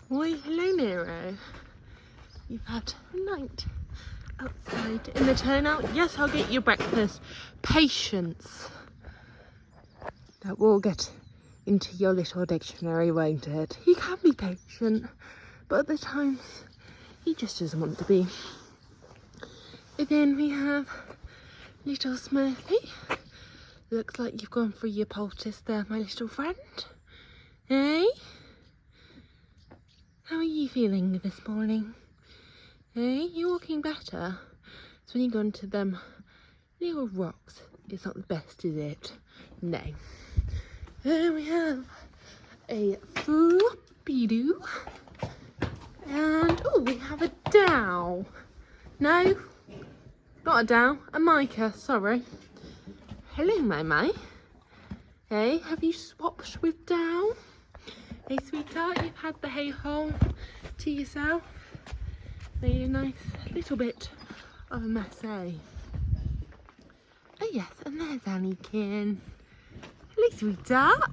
Why, hello Nero. You've had a night outside in the turnout. Yes, I'll get you breakfast. Patience. That will get into your little dictionary, won't it? He can be patient, but at the times he just doesn't want to be. And then we have little Smurfie. Looks like you've gone for your poultice there, my little friend. Hey? How are you feeling this morning? Hey, you walking better? So when you go into them little rocks, it's not the best, is it? No. Then we have a floppy-doo. And, oh, we have a Dow. No, not a Dow, a Micah, sorry. Hello, my. Hey, have you swapped with Dow? Hey, sweetheart, you've had the hay hole to yourself. Made a nice little bit of a mess, eh? Oh, yes, and there's Anniekin. Hello, sweetheart.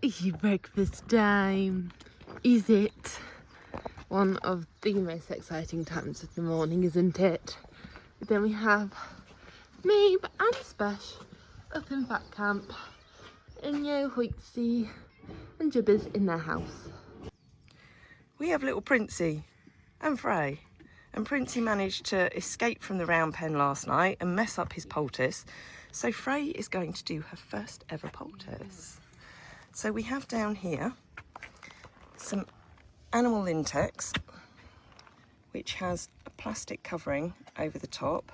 It's your breakfast time. Is it? One of the most exciting times of the morning, isn't it? But then we have Mabe and Spesh up in Fat Camp. And Hoitze and Jubbers in their house. We have little Princey and Frey. And Princey managed to escape from the round pen last night and mess up his poultice. So Frey is going to do her first ever poultice. So we have down here some animal Lintex, which has a plastic covering over the top.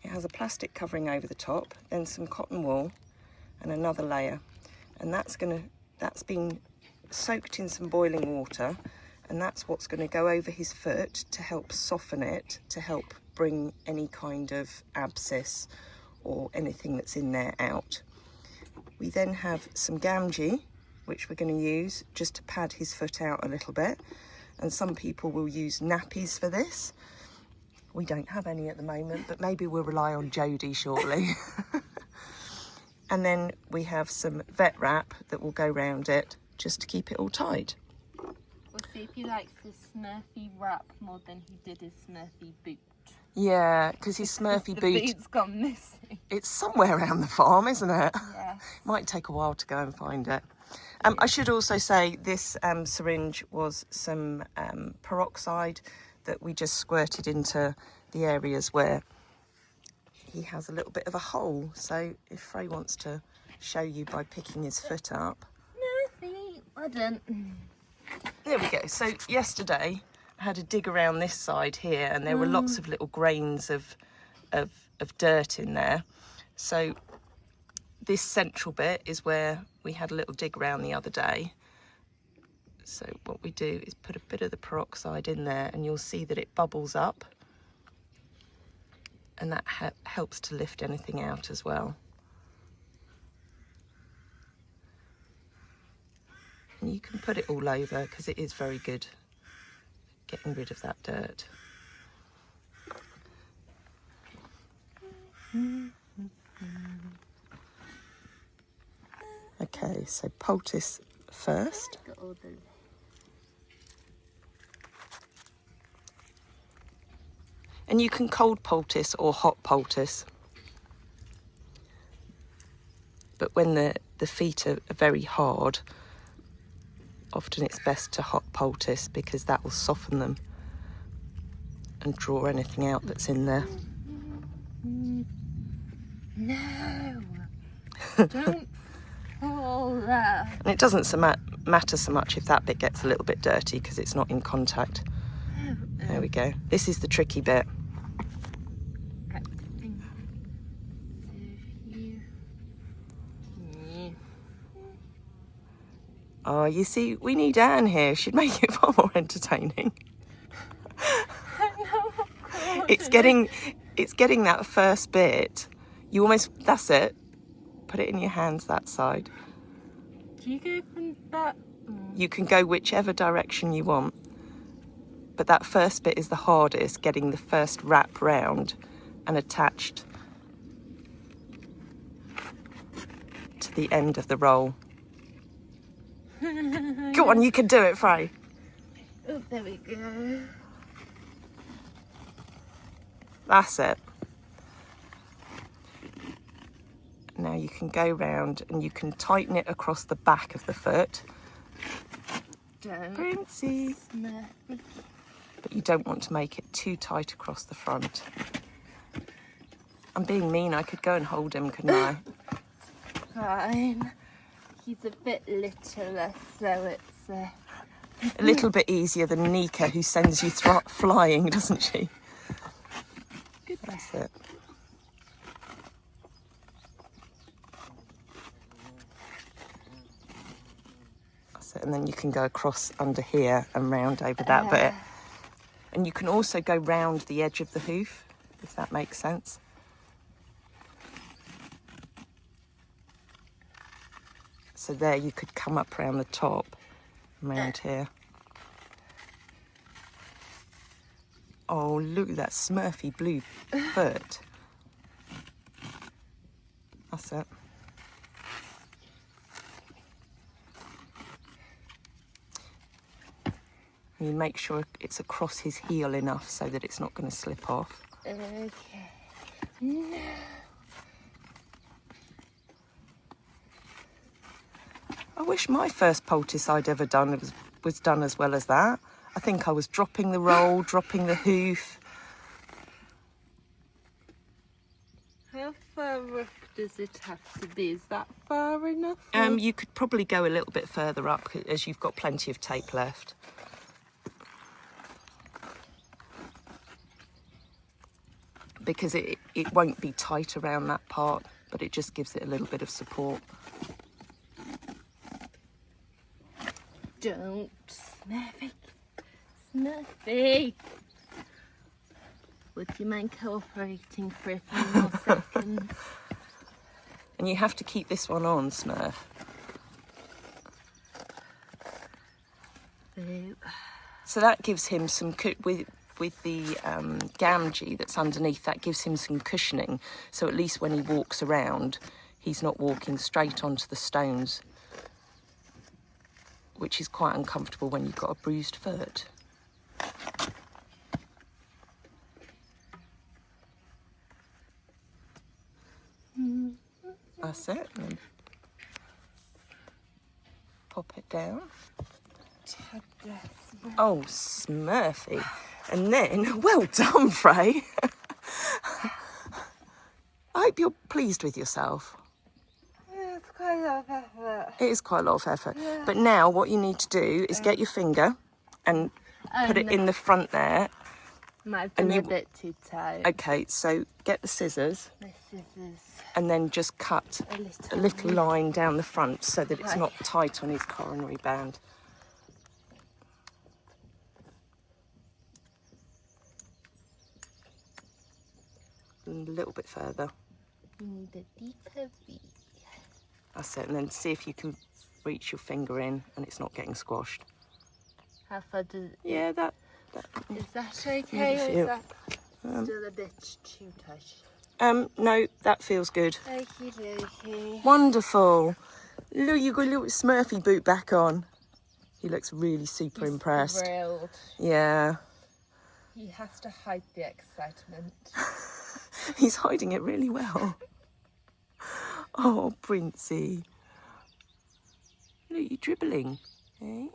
It has a plastic covering over the top, then some cotton wool and another layer. And that's been soaked in some boiling water, and that's what's going to go over his foot to help soften it, to help bring any kind of abscess or anything that's in there out. We then have some Gamgee, which we're going to use just to pad his foot out a little bit. And some people will use nappies for this. We don't have any at the moment, but maybe we'll rely on Jodie shortly. And then we have some vet wrap that will go round it just to keep it all tied. We'll see if he likes his Smurfie wrap more than he did his Smurfie boot. Yeah, because his Smurfie the boot... boot's gone missing. It's somewhere around the farm, isn't it? Yeah. Might take a while to go and find it. I should also say this syringe was some peroxide that we just squirted into the areas where he has a little bit of a hole. So if Frey wants to show you by picking his foot up. No, I didn't. There we go. So yesterday I had a dig around this side here, and there were lots of little grains of dirt in there. So this central bit is where we had a little dig around the other day. So what we do is put a bit of the peroxide in there, and you'll see that it bubbles up, and that helps to lift anything out as well. And you can put it all over because it is very good getting rid of that dirt. Okay, so poultice first. And you can cold poultice or hot poultice. But when the feet are very hard, often it's best to hot poultice because that will soften them and draw anything out that's in there. No, don't fall there. And it doesn't matter so much if that bit gets a little bit dirty because it's not in contact. There we go. This is the tricky bit. Oh, you see, we need Anne here. She'd make it far more entertaining. It's getting that first bit. You almost, that's it. Put it in your hands that side. Do you go from that? You can go whichever direction you want. But that first bit is the hardest, getting the first wrap round and attached to the end of the roll. Go on, you can do it, Frey. Oh, there we go. That's it. Now you can go round and you can tighten it across the back of the foot. Don't. Princey. Smurfie. But you don't want to make it too tight across the front. I'm being mean, I could go and hold him, couldn't I? Fine. He's a bit littler, so it's A little bit easier than Nika, who sends you flying, doesn't she? good. That's it. That's it. And then you can go across under here and round over that bit. And you can also go round the edge of the hoof, if that makes sense. So there you could come up round the top, round here. Oh, look at that Smurfy blue foot. That's it. You make sure it's across his heel enough so that it's not going to slip off. Okay. No. I wish my first poultice I'd ever done was done as well as that. I think I was dropping the roll, dropping the hoof. How far up does it have to be? Is that far enough? You could probably go a little bit further up as you've got plenty of tape left. Because it won't be tight around that part, but it just gives it a little bit of support. Don't, Smurfie. Smurfie. Would you mind cooperating for a few more seconds? And you have to keep this one on, Smurf. So that gives him some, with the gamgee that's underneath, that gives him some cushioning. So at least when he walks around, he's not walking straight onto the stones, which is quite uncomfortable when you've got a bruised foot. That's it. And pop it down. Oh, Smurfy. And then, well done, Frey. I hope you're pleased with yourself. It's quite a lot of effort. It is quite a lot of effort. Yeah. But now what you need to do is get your finger and put it in the front there. Might have been a bit too tight. Okay, so get the scissors. The scissors. And then just cut a little line down the front so that it's not tight on his coronary band. And a little bit further. You need a deeper V. That's it. And then see if you can reach your finger in and it's not getting squashed. How far does it? Yeah, that. Is that okay, or is that still a bit too tight? No, that feels good. Okie dokie. Wonderful. Look, you got a little Smurfy boot back on. He looks really super impressed. Thrilled. Yeah. He has to hide the excitement. He's hiding it really well. Oh, Princey. Look, you're dribbling. Eh?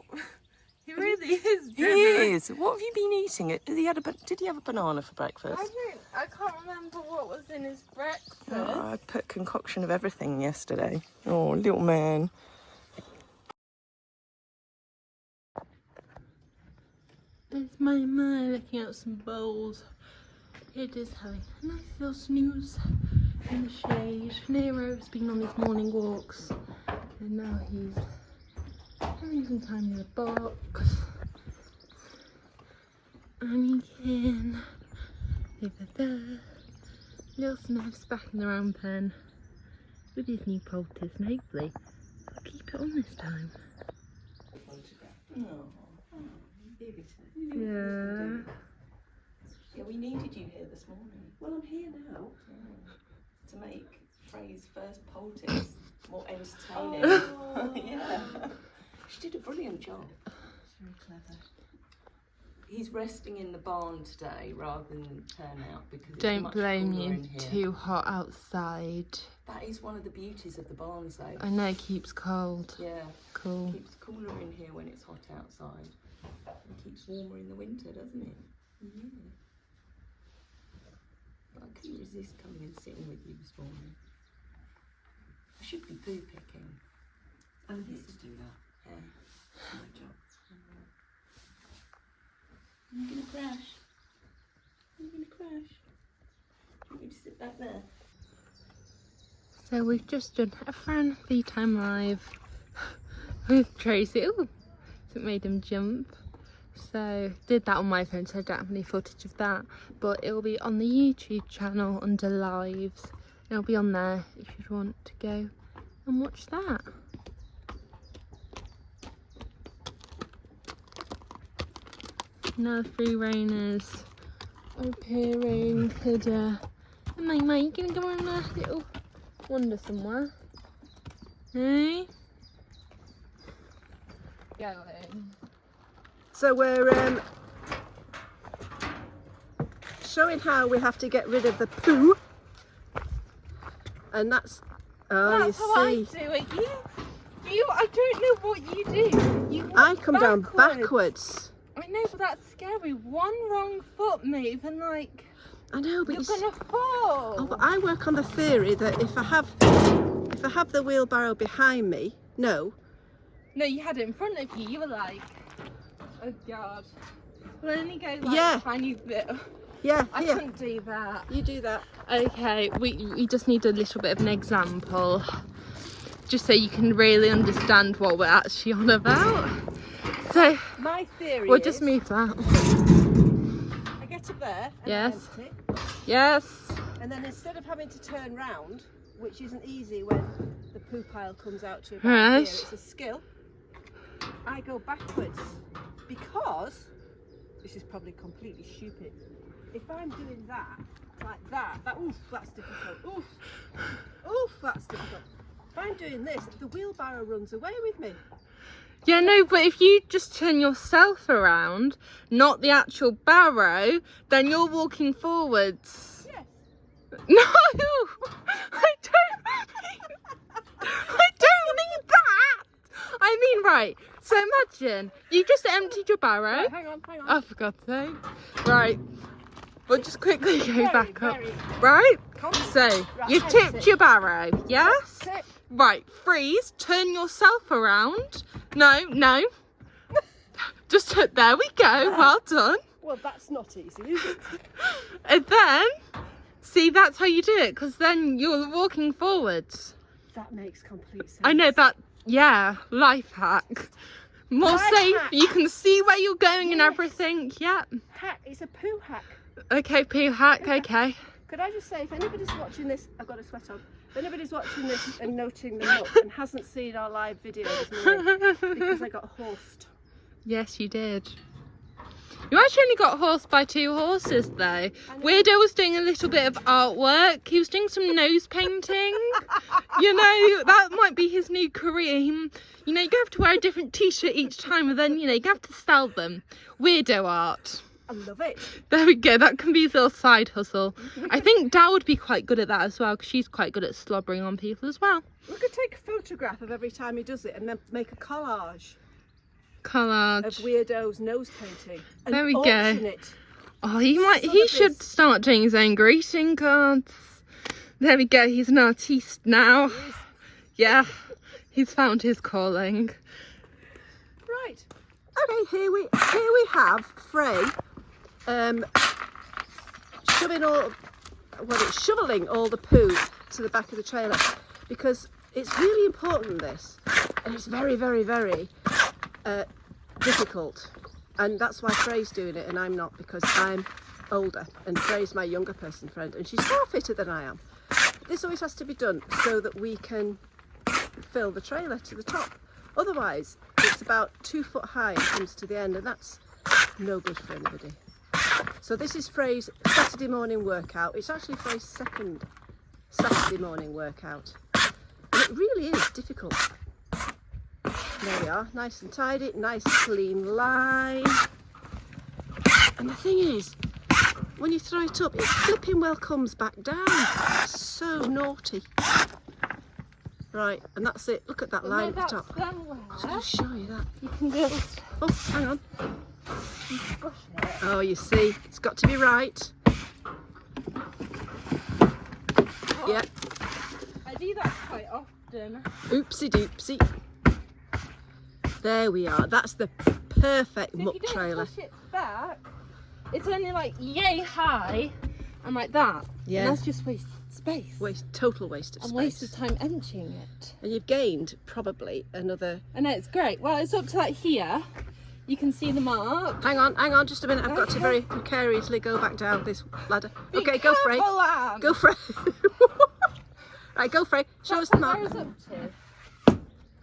He really is dribbling. He is. What have you been eating? Did he have a banana for breakfast? I can't remember what was in his breakfast. Oh, I put concoction of everything yesterday. Oh, little man. It's my mum looking at some bowls. It is having a nice little snooze in the shade. Nero's been on his morning walks and now he's having some time in the box. And again, over there, little Smurf's back in the round pen with his new poultice, and hopefully I'll keep it on this time. Yeah. Yeah, we needed you here this morning. Well, I'm here now. To make Frey's first poultice more entertaining. Oh. Yeah. She did a brilliant job. Very clever. He's resting in the barn today rather than turn out because it's Don't much blame cooler you, in here. too hot outside. That is one of the beauties of the barn though. I know, it keeps cold. Yeah. Cool. It keeps cooler in here when it's hot outside. It keeps warmer in the winter, doesn't it? Yeah. But I couldn't resist coming and sitting with you this morning. I should be poo picking. I need to do that. Yeah. My job. Are you going to crash? Are you going to crash? Do you want me to sit back there? So we've just done a FrAnn Tea Time Live with Tracy. Ooh, it made him jump. So did that on my phone, so I don't have any footage of that. But it will be on the YouTube channel under lives. It'll be on there if you want to go and watch that. Now the free rainers are appearing. And my mate, you gonna go on a little wander somewhere? Hey? Going. So we're showing how we have to get rid of the poo, and that's That's you how see. I do it. You, I don't know what you do. You walk I come down backwards. I know, but that's scary. One wrong foot move and like I know, but you're you gonna fall. oh, but I work on the theory that if I have the wheelbarrow behind me, no, No, you had it in front of you. You were like, oh god. Well, only go like Yeah. a tiny bit. yeah, I here, couldn't do that. you do that. Okay, we just need a little bit of an example, just so you can really understand what we're actually on about. So My theory we'll is just move that. I get up there and Yes. I empty, Yes. and then instead of having to turn round, which isn't easy when the poo pile comes out to about Right. here, it's a skill, I go backwards, because this is probably completely stupid. If I'm doing that, like that, oof, that's difficult. Oof, that's difficult. If I'm doing this, the wheelbarrow runs away with me. Yeah, no, but if you just turn yourself around, not the actual barrow, then you're walking forwards. Yes. No, I don't mean that. I mean, right. So imagine you just emptied your barrow. Right, hang on. Oh, for God's sake. Right. We'll just quickly go Very, back up. very Right? confident. So, Right, you've empty. tipped your barrow, yes? Tip. Right, freeze, turn yourself around. No. Just, there we go, well done. Well, that's not easy, is it? And then, see, that's how you do it, because then you're walking forwards. That makes complete sense. I know that, yeah, life hack. More Life safe, hack. you can see where you're going and Yes. everything, yeah. Hack, it's a poo hack. Okay, poo hack, okay. Could I just say, if anybody's watching this, I've got a sweat on. If anybody's watching this and noting them up and hasn't seen our live video this morning, because I got horsed. Yes, you did. You actually only got horsed by 2 horses though. Weirdo was doing a little bit of artwork. He was doing some nose painting. You know, that might be his new career. You know, you have to wear a different t-shirt each time and then, you know, you have to sell them. Weirdo art. I love it. There we go, that can be his little side hustle. I think Dal would be quite good at that as well, because she's quite good at slobbering on people as well. We could take a photograph of every time he does it and then make a collage of Collage. Weirdo's nose painting. And There we go. auction it. Oh, he should start doing his own greeting cards. There we go, he's an artiste now. He is. Yeah, he's found his calling. Right. Okay, here we have Frey shoveling all the poo to the back of the trailer, because it's really important, this, and it's very, very, very difficult, and that's why Frey's doing it and I'm not, because I'm older and Frey's my younger person friend and she's far fitter than I am. This always has to be done so that we can fill the trailer to the top. Otherwise, it's about 2 foot high and comes to the end, and that's no good for anybody. So this is Frey's Saturday morning workout. It's actually Frey's second Saturday morning workout. And it really is difficult. There we are, nice and tidy, nice clean line. And the thing is, when you throw it up, it flipping well comes back down. It's so naughty. Right, and that's it. Look at that line at the top. I'm just going to show you that. You can just Oh, hang on. push it. Oh, you see, it's got to be right. Yeah. I do that quite often. Oopsie doopsie. There we are. That's the perfect muck If you don't trailer. push it back, it's only like yay high and like that. Yeah. And that's just wasted space. Total waste of And space. waste of time emptying it. And you've gained probably another. I know, it's great. Well, it's up to like here. You can see the mark. Hang on, just a minute. I've got to very precariously go back down this ladder. Be Okay, go Frey. careful, Anne. Go Frey. Right, go Frey. Show us the Where mark. it's up to.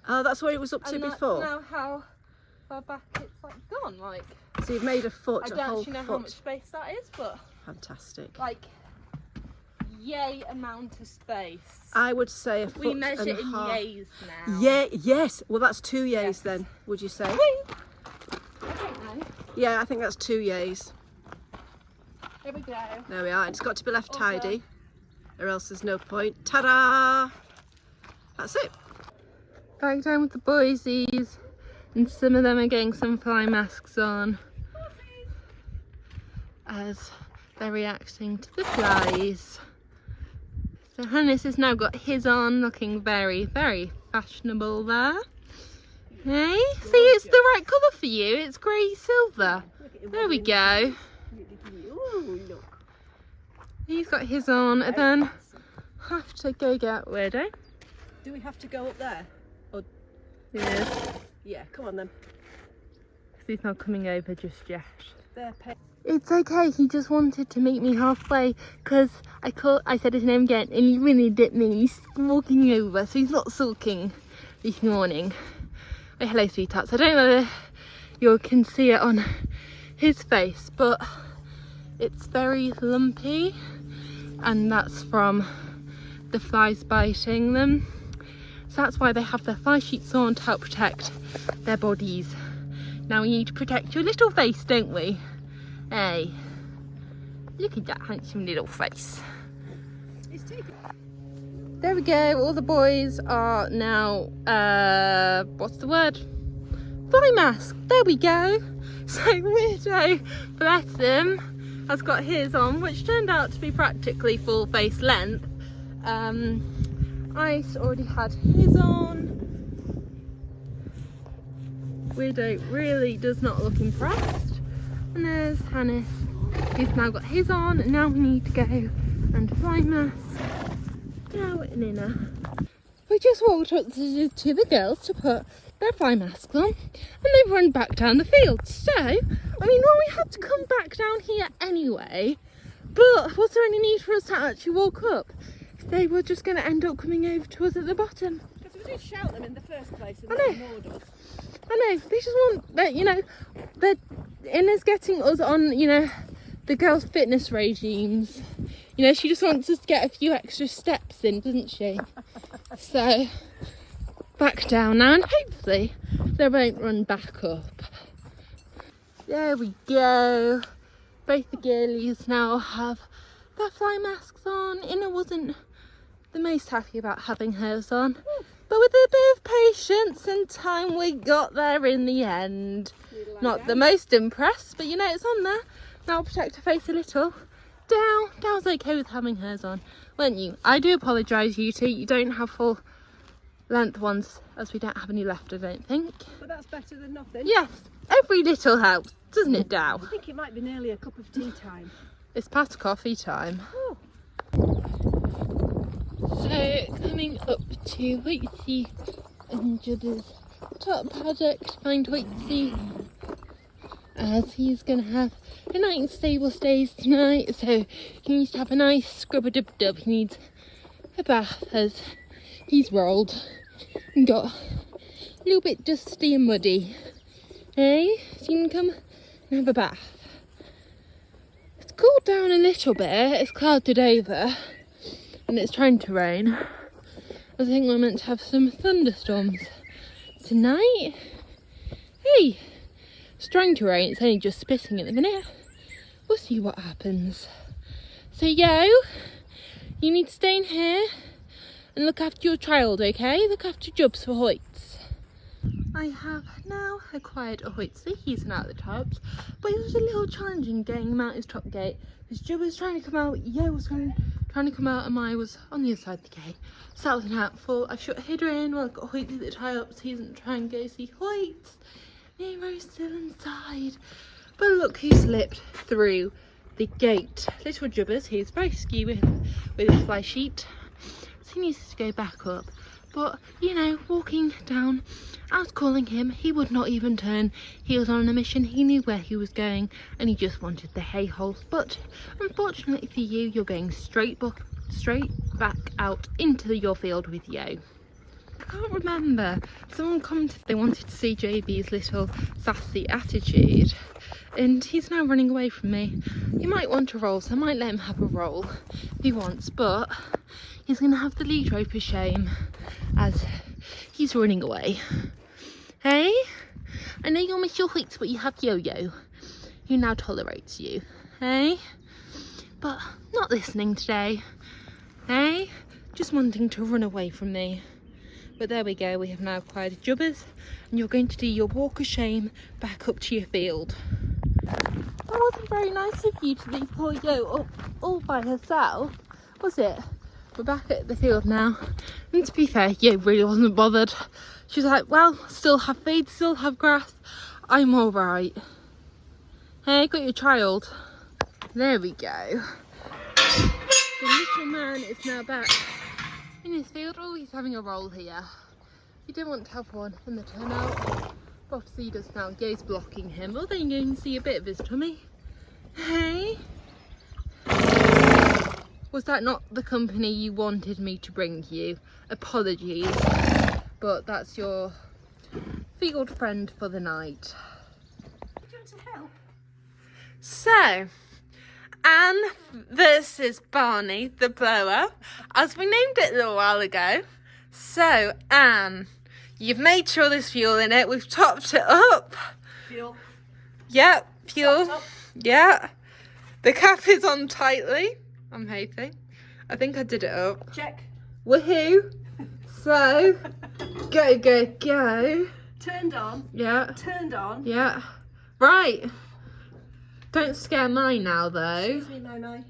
Oh, that's where it was up to And that's before. now how far back it's like gone. Like, So you've made a foot, I a don't whole actually know foot. how much space that is, but Fantastic. like, yay amount of space. I would say a foot We measure and it a in half. yays now. Yeah, yes. Well, that's 2 yays Yes. then, would you say? Wait. I don't know. Yeah, I think that's 2 yays. There we go. There we are. It's got to be left Okay. tidy, or else there's no point. Ta-da! That's it. Back down with the boysies, and some of them are getting some fly masks on as they're reacting to the flies. So Hannes has now got his on, looking very, very fashionable there. Hey, see, it's the right colour for you. It's grey silver. There we go. He's got his on, and then have to go get Weirdo. Do we have to go up there? Yes. Yeah, come on then. He's not coming over just yet. There, It's okay, he just wanted to meet me halfway because I said his name again and he really didn't mean he's walking over, so he's not sulking this morning. Oh, hello sweethearts. I don't know whether you can see it on his face, but it's very lumpy and that's from the flies biting them. So that's why they have their fly sheets on to help protect their bodies. Now we need to protect your little face, don't we? Hey, look at that handsome little face. There we go, all the boys are now, what's the word? Fly mask, there we go. So Weirdo, bless him, has got his on, which turned out to be practically full face length. Ice already had his on. Weirdo really does not look impressed. And there's Hannes, who's now got his on, and now we need to go and fly mask out and inner. We just walked up to the girls to put their fly masks on, and they've run back down the field. So, I mean, well, we had to come back down here anyway, but was there any need for us to actually walk up? They were just going to end up coming over to us at the bottom. Because we did shout them in the first place and I they know. ignored us. I know, they just want that, you know, that Inna's getting us on, you know, the girls' fitness regimes. You know, she just wants us to get a few extra steps in, doesn't she? So, back down now, and hopefully they won't run back up. There we go. Both the girlies now have their fly masks on. Inna wasn't the most happy about having hers on. But with a bit of patience and time, we got there in the end. Not the most impressed, but you know, it's on there. Now I'll protect her face a little. Dow's okay with having hers on, weren't you? I do apologise, you two. You don't have full length ones, as we don't have any left, I don't think. But that's better than nothing. Yes, every little helps, doesn't it, Dow? I think it might be nearly a cup of tea time. It's past coffee time. Oh. So, coming up to Hoitze and Jubbers' top paddock to find Hoitze, as he's going to have a night in stable stays tonight, so he needs to have a nice scrub-a-dub-dub. He needs a bath as he's rolled and got a little bit dusty and muddy. Hey, so you can come and have a bath. It's cooled down a little bit, it's clouded over and it's trying to rain. I think we're meant to have some thunderstorms tonight. Hey, it's trying to rain. It's only just spitting at the minute. We'll see what happens. So, Yo, you need to stay in here and look after your child, okay? Look after Jubbs for Hoitze. I have now acquired a Hoitze. He's an out of the tubs, but it was a little challenging getting him out his top gate because Jubbers was trying to come out, Yo was trying to come out, and I was on the other side of the gate. So that was an outfall. I shut Hidra in while I got Hoitze at the tie up so he doesn't try and go see Hoitze. Nero's still inside. But look who slipped through the gate. Little Jubbers, he's very skewy with his fly sheet. So he needs to go back up. But, you know, walking down, I was calling him, he would not even turn. He was on a mission, he knew where he was going, and he just wanted the hay hole. But unfortunately for you, you're going straight back out into your field with Yo. I can't remember, someone commented they wanted to see JB's little sassy attitude, and he's now running away from me. He might want a roll, so I might let him have a roll if he wants, but he's going to have the lead rope of shame as he's running away. Hey, I know you'll miss your Hoitze, but you have Yo-Yo, who now tolerates you. Hey, but not listening today. Hey, just wanting to run away from me. But there we go, we have now acquired Jubbers, and you're going to do your walk of shame back up to your field. That wasn't very nice of you to leave poor Yo up all by herself, was it? We're back at the field now, and to be fair, Yo really wasn't bothered. She was like, well, still have feed, still have grass, I'm alright. Hey, got your child. There we go. The little man is now back in his field. Oh, he's having a roll here. He didn't want to have one in the turnout, but obviously he does now. Yo's blocking him. Oh, then you can see a bit of his tummy. Hey, was that not the company you wanted me to bring you? Apologies, but that's your field friend for the night. Do you want to help? So, Anne versus Barney the blower, as we named it a little while ago. So, Anne, you've made sure there's fuel in it. We've topped it up. Fuel. Yep, fuel. Top. Yeah. The cap is on tightly, I'm hoping. I think I did it up. Check. Woohoo. So, go, go, go. Turned on. Yeah. Turned on. Yeah. Right. Don't scare Mai now, though. Excuse me, Mai.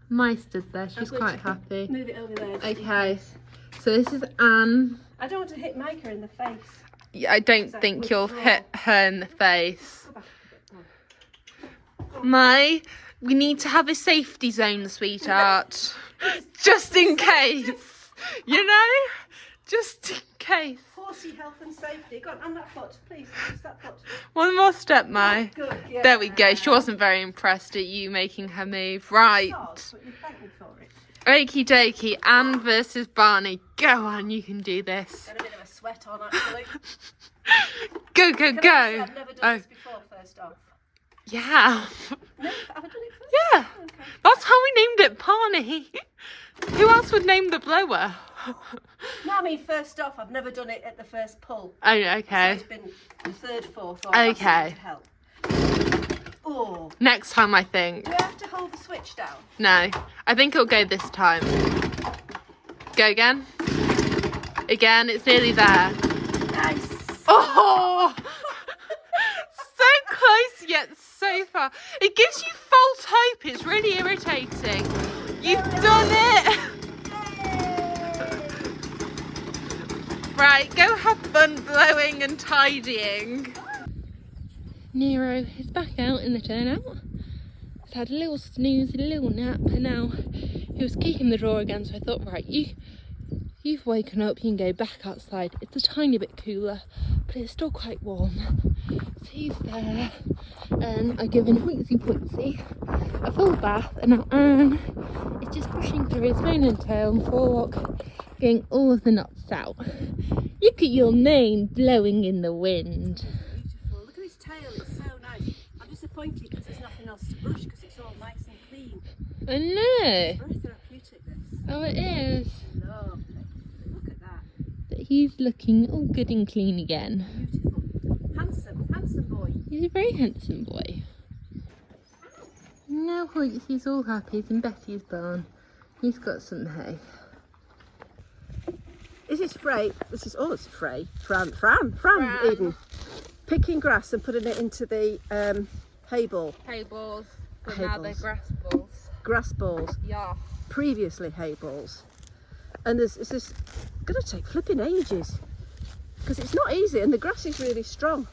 Mai stood there. She's I'm going quite to happy. Move it over there. Okay. So this is Anne. I don't want to hit Micah in the face. Yeah, I don't So think withdraw. you'll hit her in the face. Go back a bit more. Mai, we need to have a safety zone, sweetheart. Just in case. You know? Just in case. Horsey health and safety. Go on that foot, please. Use that foot. One more step, Mai. Good. Yeah. There we go. She wasn't very impressed at you making her move. Right. But you thank me for it. Okie dokie. Anne versus Barney. Go on, you can do this. Got a bit of a sweat on actually. Go, go, Can I go. say I've never done Oh, this before, first off. yeah. No, have I done it first? Yeah. Okay. That's how we named it, Barney. Who else would name the blower? No, I mean, first off, I've never done it at the first pull. Oh, So okay. it's been the third, fourth, or I've asked Okay. someone to help. Oh. Next time, I think. Do I have to hold the switch down? No, I think it'll go this time. Go again. Again, it's nearly there. Nice. Oh! So close yet so far. It gives you false hope. It's really irritating. You've done it. Right, go have fun blowing and tidying. Nero is back out in the turnout. He's had a little snooze, a little nap, and now he was kicking the door again, so I thought, right, you've woken up, you can go back outside. It's a tiny bit cooler, but it's still quite warm. So he's there, and I've given Hoitze a full bath, and now Anne is just pushing through his mane and tail and forelock, getting all of the knots out. Look at your mane blowing in the wind. Beautiful. Look at his tail. It's so nice. I'm disappointed because there's nothing else to brush because it's all nice and clean. I know. Very therapeutic, this. Oh, it is. Lovely. Look at that. he's looking all good and clean again. Beautiful. Handsome boy. He's a very handsome boy. Now Hoitze's all happy. He's in Betty's barn. He's got some hay. This is Frey. This is, oh, it's Frey. FrAnn even. Picking grass and putting it into the hay ball. Hay balls, but Hay now balls. they're grass balls. Grass balls. Yeah. Previously hay balls. And this is going to take flipping ages because it's not easy and the grass is really strong.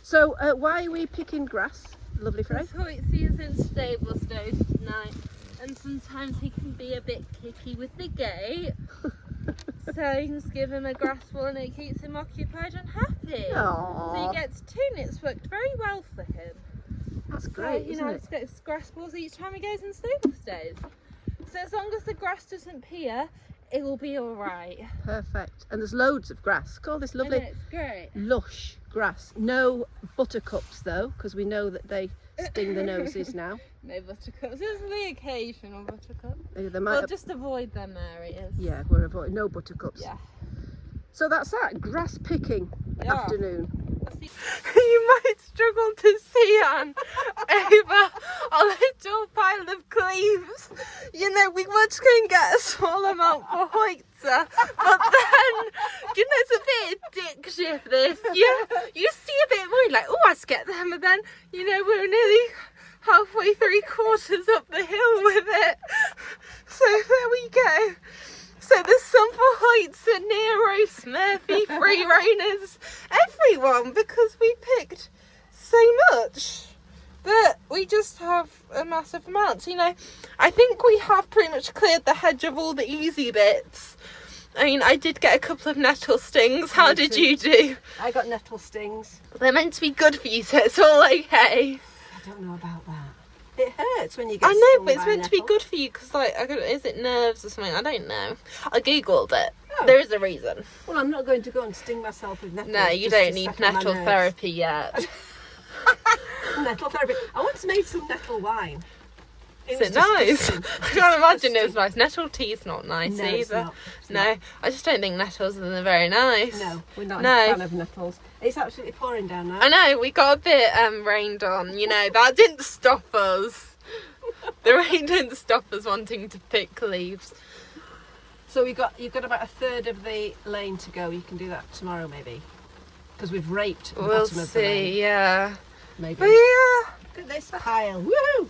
So why are we picking grass, lovely Frey? Hoitze is in stable stage tonight, and sometimes he can be a bit kicky with the gate. So you just give him a grass ball and it keeps him occupied and happy. Aww. So he gets 2 and it's worked very well for him. That's great, So, isn't it? he gets grass balls each time he goes in stable stage. So as long as the grass doesn't peer, it will be alright. Perfect. And there's loads of grass. Call this lovely It's great. lush grass. No buttercups though, because we know that they sting the noses now. No buttercups. There's the occasional buttercup. They might We'll have, just avoid them areas. yeah, we're avoiding no buttercups. Yeah. So that's that, grass picking afternoon. You might struggle to see Anne over a little pile of cleaves. You know, we were just going to get a small amount for Hoitze, but then, you know, it's a bit of dick shift this. You see a bit more, like, oh, I'd get them, and then, you know, we're nearly halfway 3/4 up the hill with it. So there we go. So there's some for Hoitze, Nero, Smurfie, Free Rainers, everyone, because we picked so much that we just have a massive amount. You know, I think we have pretty much cleared the hedge of all the easy bits. I mean, I did get a couple of nettle stings. How did you do? I got nettle stings. They're meant to be good for you, so it's all okay. I don't know about that. It hurts when you get I know, stung but it's by a meant to be nettle. good for you because, like, is it nerves or something? I don't know. I googled it. Oh. There is a reason. Well, I'm not going to go and sting myself with nettles. No, you just to don't need settle my nettle nerves. therapy yet. Nettle therapy. I once made some nettle wine. Is was it nice? disgusting. I can't imagine it was nice. Nettle tea's not nice No, it's either. not. It's No, not. I just don't think nettles are very nice. No, we're not No. a fan of nettles. It's absolutely pouring down now. I know, we got a bit rained on, you know, that didn't stop us. The rain didn't stop us wanting to pick leaves. So you've got about a third of the lane to go. You can do that tomorrow maybe. Because we've raped the We'll bottom of the lane. see, yeah. Maybe. But yeah. Look at this pile. Woohoo!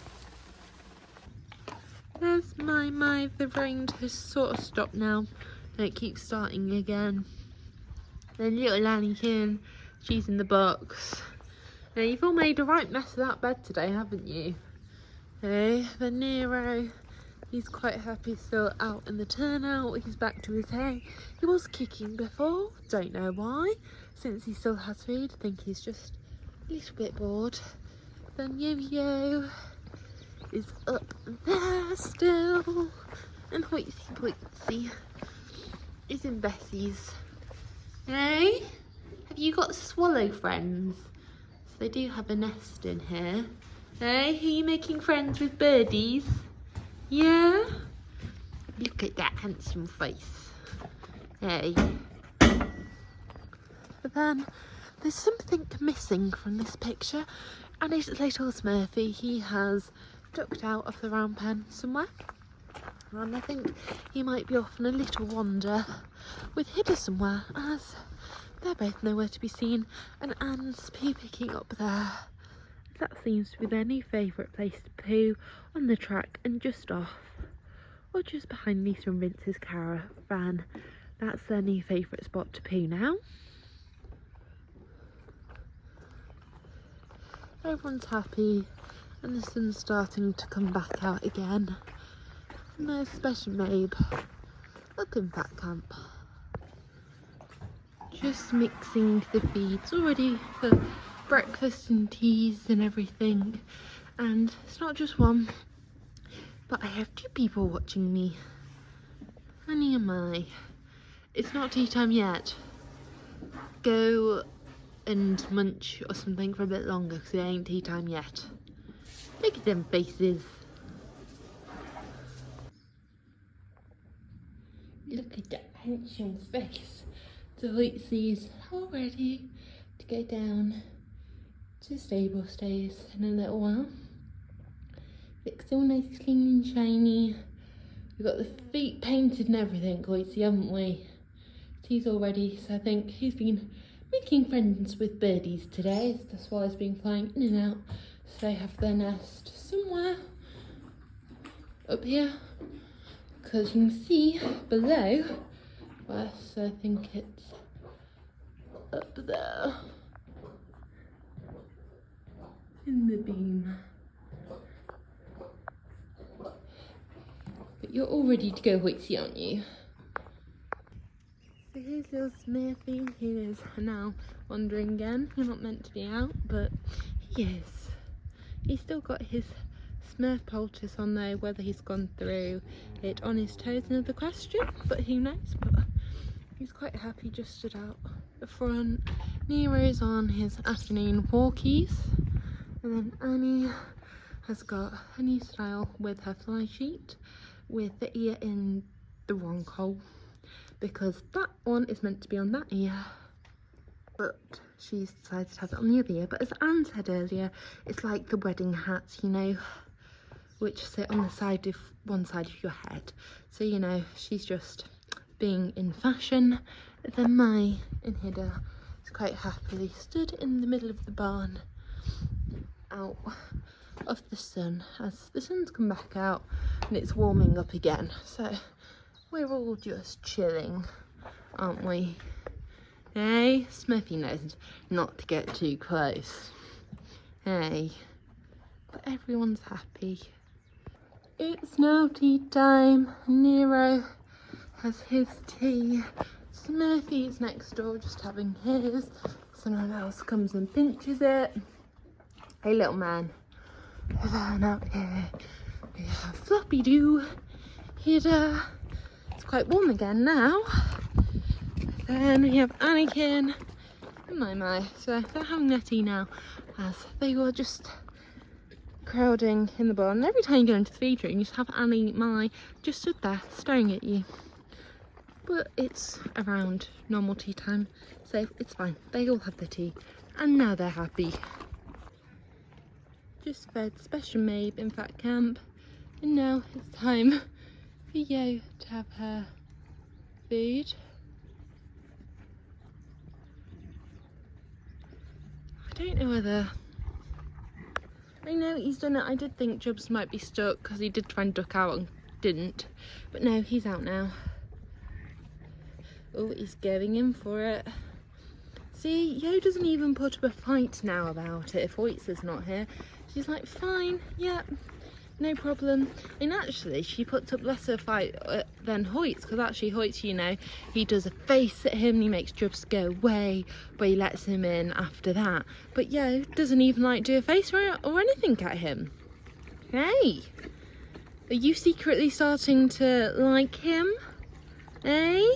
There's the rain has sort of stopped now. And it keeps starting again. Then little Annie here, she's in the box. Now you've all made a right mess of that bed today, haven't you? Hey, the Nero, he's quite happy still out in the turnout. He's back to his hay. He was kicking before, don't know why. Since he still has food, I think he's just a little bit bored. Then Yo-Yo is up there still. And Hoitze is in Bessie's. Hey, have you got swallow friends? So they do have a nest in here. Hey, are you making friends with birdies? Yeah? Look at that handsome face. Hey. But then, there's something missing from this picture, and it's little Smurfie. He has ducked out of the round pen somewhere, and I think he might be off on a little wander with Hidda somewhere, as they're both nowhere to be seen, and Anne's picking up there. That seems to be their new favourite place to poo, on the track and just off, or just behind Lisa and Vince's caravan. That's their new favourite spot to poo now. Everyone's happy and the sun's starting to come back out again. And there's Special Mabe looking fat camp. Just mixing the feeds already for breakfast and teas and everything. And it's not just one, but I have 2 people watching me. Honey am I. It's not tea time yet. Go and munch or something for a bit longer because it ain't tea time yet. Look at them faces. Look at that handsome face. So Hoitze's all ready to go down to stable stays in a little while. It's all nice, clean and shiny. We've got the feet painted and everything, Hoitze, haven't we? He's all ready, so I think he's been making friends with birdies today. That's why he's been flying in and out. So they have their nest somewhere up here, because you can see below where, so I think it's up there in the beam. But you're all ready to go, Hoitze, aren't you? So here's little Smurfie, who is now wandering again. You're not meant to be out, but he is. He's still got his Smurf poultice on though. Whether he's gone through it on his toes is another question, but who knows. But he's quite happy, just stood out the front. Nero's on his afternoon walkies, and then Annie has got a new style with her fly sheet with the ear in the wrong hole, because that one is meant to be on that ear, but she's decided to have it on the other ear. But as Anne said earlier, it's like the wedding hats, you know, which sit on the side of one side of your head. So, you know, she's just being in fashion. Then my inhibitor is quite happily stood in the middle of the barn, out of the sun, as the sun's come back out and it's warming up again. So we're all just chilling, aren't we? Hey, Smurfie knows not to get too close. Hey, but everyone's happy. It's now tea time. Nero has his tea. Smurfie is next door just having his. Someone else comes and pinches it. Hey, little man. Then out here we have Floppy Doo. It's quite warm again now. Then we have Anakin and My. So they're having their tea now, as they were just crowding in the barn. And every time you go into the feed room, you just have Annie, My just stood there staring at you. But it's around normal tea time, so it's fine. They all have their tea, and now they're happy. Just fed Special Mabe in Fat Camp, and now it's time for Yo to have her food. I don't know whether... I know he's done it. I did think Jubbs might be stuck because he did try and duck out and didn't. But no, he's out now. Oh, he's going in for it. See, Yo doesn't even put up a fight now about it if Hoitze's not here. She's like, fine, yeah, no problem. And actually, she puts up less of a fight than Hoitze, because actually Hoitze, you know, he does a face at him and he makes Jubbs go away, but he lets him in after that. But Yo doesn't even like do a face or anything at him. Hey, are you secretly starting to like him? Eh?